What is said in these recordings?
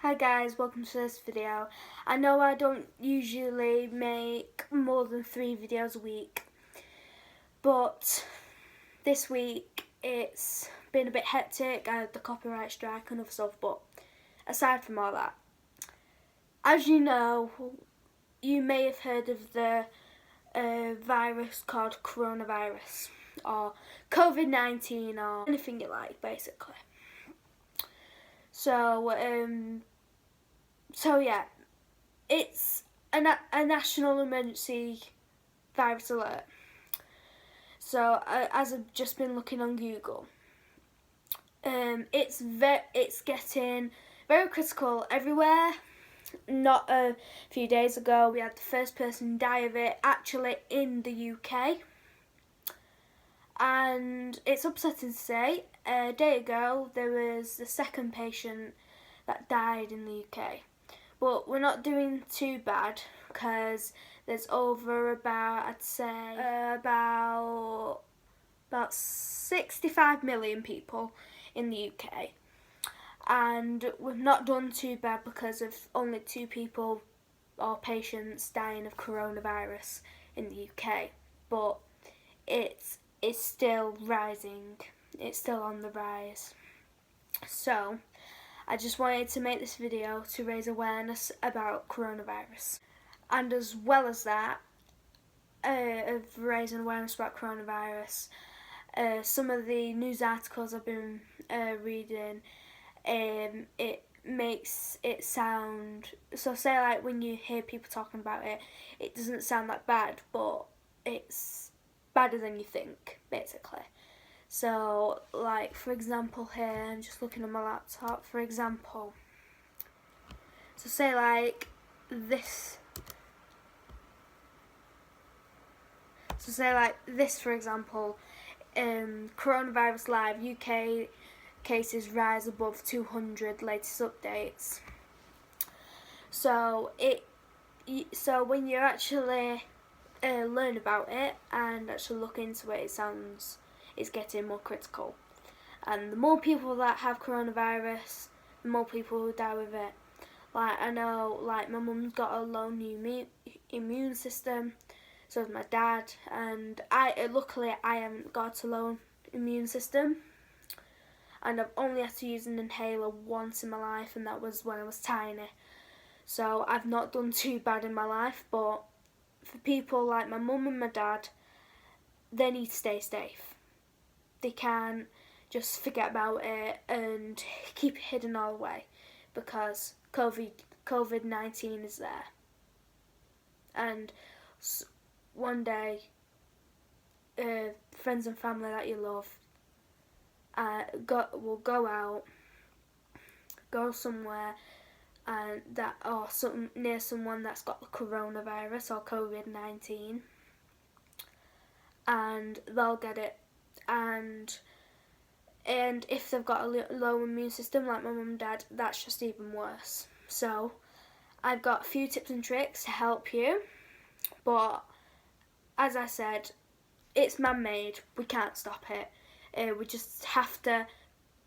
Hi guys, welcome to this video. I know I don't usually make more than 3 videos a week, but this week it's been a bit hectic. I had the copyright strike and other stuff, but aside from all that, as you know, you may have heard of the virus called coronavirus or COVID-19 or anything you like, basically. So yeah, it's a national emergency virus alert. So as I've just been looking on Google, it's getting very critical everywhere. Not a few days ago, we had the first person die of it actually in the UK. And it's upsetting to say, a day ago there was the second patient that died in the UK. But we're not doing too bad because there's over about 65 million people in the UK. And we've not done too bad because of only 2 people or patients dying of coronavirus in the UK. But it's still rising. It's still on the rise. So I just wanted to make this video to raise awareness about coronavirus. And as well as that, of raising awareness about coronavirus, some of the news articles I've been reading, it makes it sound, so say like when you hear people talking about it, it doesn't sound that bad, but it's badder than you think, basically. So, like, for example here, I'm just looking at my laptop, for example. So say like this. So say like this, for example, coronavirus live, UK cases rise above 200, latest updates. So when you actually learn about it and actually look into it, it's getting more critical. And the more people that have coronavirus, the more people who die with it. Like, I know, like, my mum's got a low immune system, so has my dad, and luckily I haven't got a low immune system, and I've only had to use an inhaler once in my life, and that was when I was tiny. So I've not done too bad in my life, but for people like my mum and my dad, they need to stay safe. They can't just forget about it and keep it hidden all the way, because COVID-19 is there. And one day, friends and family that you love will go out, go somewhere, and near someone that's got the coronavirus or COVID-19, and they'll get it. And if they've got a low immune system like my mum and dad, that's just even worse. So I've got a few tips and tricks to help you, but as I said, it's man-made. We can't stop it. We just have to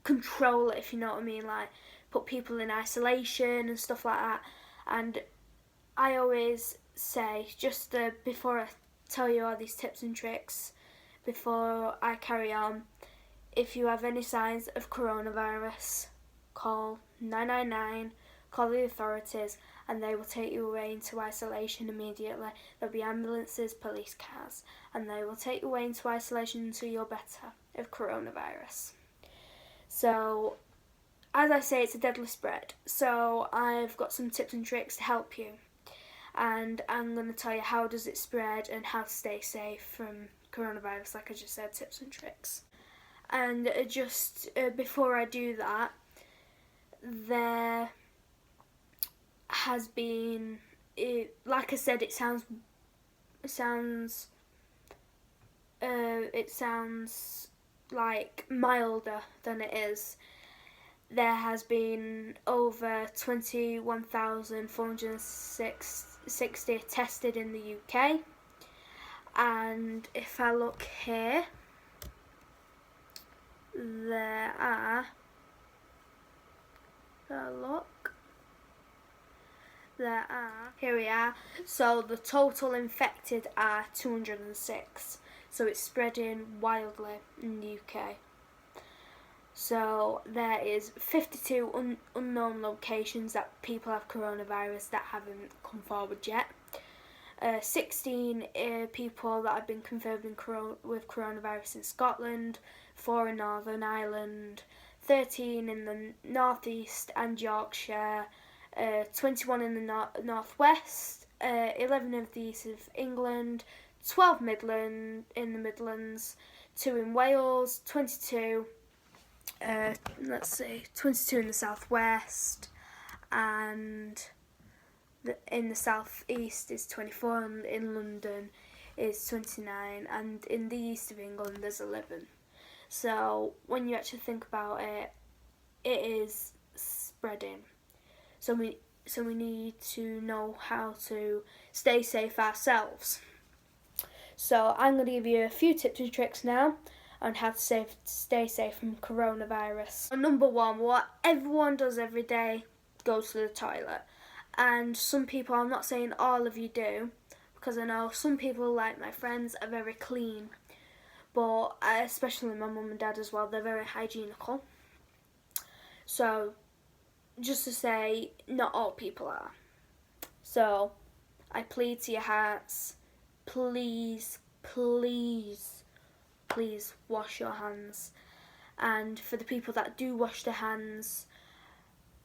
control it, if you know what I mean, like put people in isolation and stuff like that. And I always say, just before I tell you all these tips and tricks, before I carry on, if you have any signs of coronavirus, call 999, call the authorities, and they will take you away into isolation immediately. There'll be ambulances, police cars, and they will take you away into isolation until you're better of coronavirus. So, as I say, it's a deadly spread, so I've got some tips and tricks to help you. And I'm going to tell you how does it spread and how to stay safe from coronavirus, like I just said, tips and tricks. And just before I do that, there has been, like I said, it sounds like milder than it is. There has been over 21,460 tested in the UK, and if I look here, there are, look, here we are. So the total infected are 206. So it's spreading wildly in the UK. So there is 52 unknown locations that people have coronavirus that haven't come forward yet. 16 people that have been confirmed with coronavirus in Scotland, 4 in Northern Ireland, 13 in the northeast and Yorkshire, 21 in the northwest, 11 of the east of England, 12 in the Midlands, 2 in Wales, 22 in the southwest, and in the southeast is 24, and in London is 29, and in the east of England there's 11. So when you actually think about it, it is spreading. So we need to know how to stay safe ourselves. So I'm going to give you a few tips and tricks now on how to stay safe from coronavirus. Number 1, what everyone does every day, goes to the toilet. And some people, I'm not saying all of you do, because I know some people, like my friends, are very clean. But especially my mum and dad as well, they're very hygienical. So just to say, not all people are. So I plead to your hearts, please, please, please wash your hands. And for the people that do wash their hands,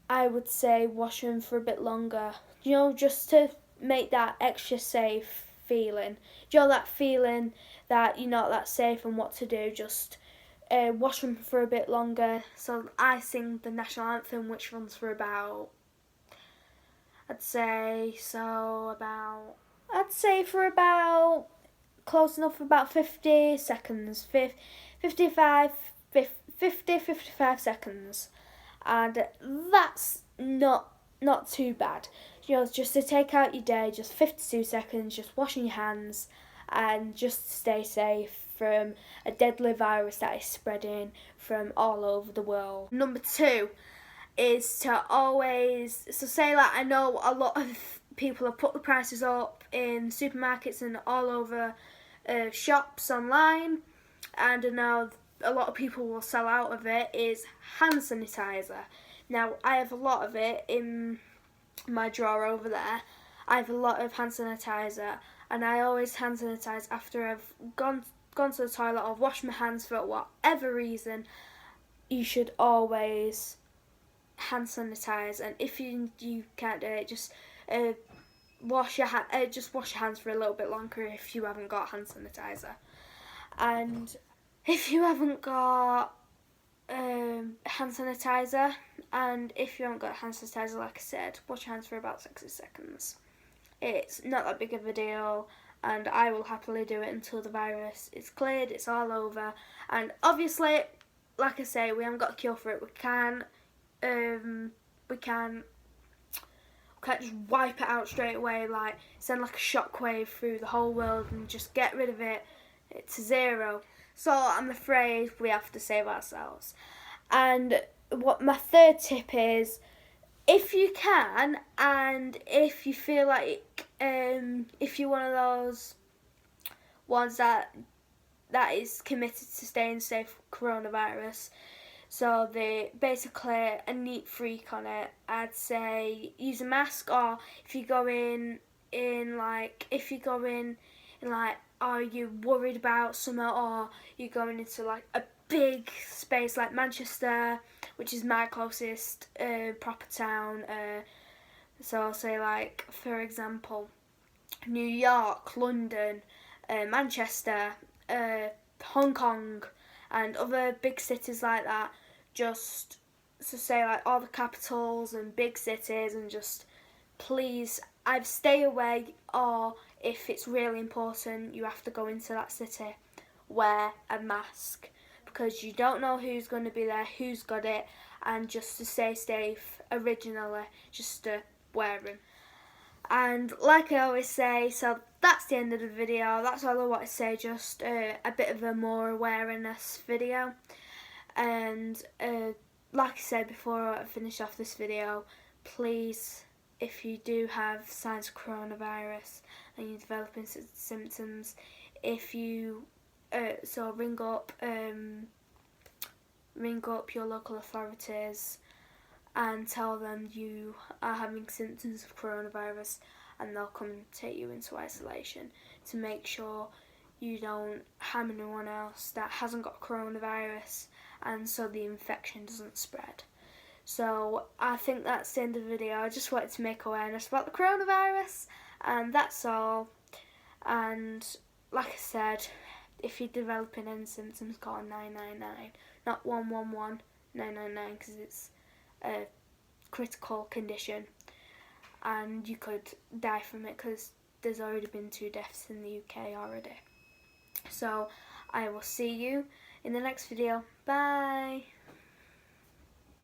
I would say wash them for a bit longer, just to make that extra safe feeling. That feeling that you're not that safe and what to do, just wash them for a bit longer. So I sing the national anthem, which runs for about, close enough for about 50 seconds, 55 seconds. And that's not too bad. Just to take out your day, just 52 seconds, just washing your hands, and just to stay safe from a deadly virus that is spreading from all over the world. Number 2 is to always, I know a lot of people have put the prices up in supermarkets and all over shops online, and I know a lot of people will sell out of it, is hand sanitizer. Now, I have a lot of it in my drawer over there. I have a lot of hand sanitizer, and I always hand sanitize after I've gone to the toilet or washed my hands for whatever reason. You should always hand sanitize, and if you can't do it, just wash your hands for a little bit longer if you haven't got hand sanitizer. And if you haven't got hand sanitizer, like I said, wash your hands for about 60 seconds. It's not that big of a deal, and I will happily do it until the virus is cleared, it's all over. And obviously, like I say, we haven't got a cure for it. We can't just wipe it out straight away, like send like a shockwave through the whole world and just get rid of it to zero. So I'm afraid we have to save ourselves. And what my third tip is, if you can, and if you feel like, if you're one of those ones that is committed to staying safe with coronavirus, so they basically a neat freak on it, I'd say use a mask. Or if you go in are you worried about summer, or you're going into like a big space like Manchester, which is my closest proper town, so I'll say, like, for example, New York, London, Manchester, Hong Kong, and other big cities like that, just to say, like, all the capitals and big cities, and just please either stay away, or if it's really important you have to go into that city, wear a mask, because you don't know who's going to be there, who's got it, and just to stay safe, originally, just to wear them. And like I always say, so that's the end of the video. That's all I want to say, just a bit of a more awareness video. And like I said before I finish off this video, please if you do have signs of coronavirus and you're developing symptoms, if you ring up your local authorities and tell them you are having symptoms of coronavirus, and they'll come and take you into isolation to make sure you don't harm anyone else that hasn't got coronavirus, and so the infection doesn't spread. So I think that's the end of the video. I just wanted to make awareness about the coronavirus, and that's all. And like I said, if you're developing any symptoms, call 999, not 111, 999, because it's a critical condition and you could die from it, because there's already been 2 deaths in the UK already. So I will see you in the next video. Bye.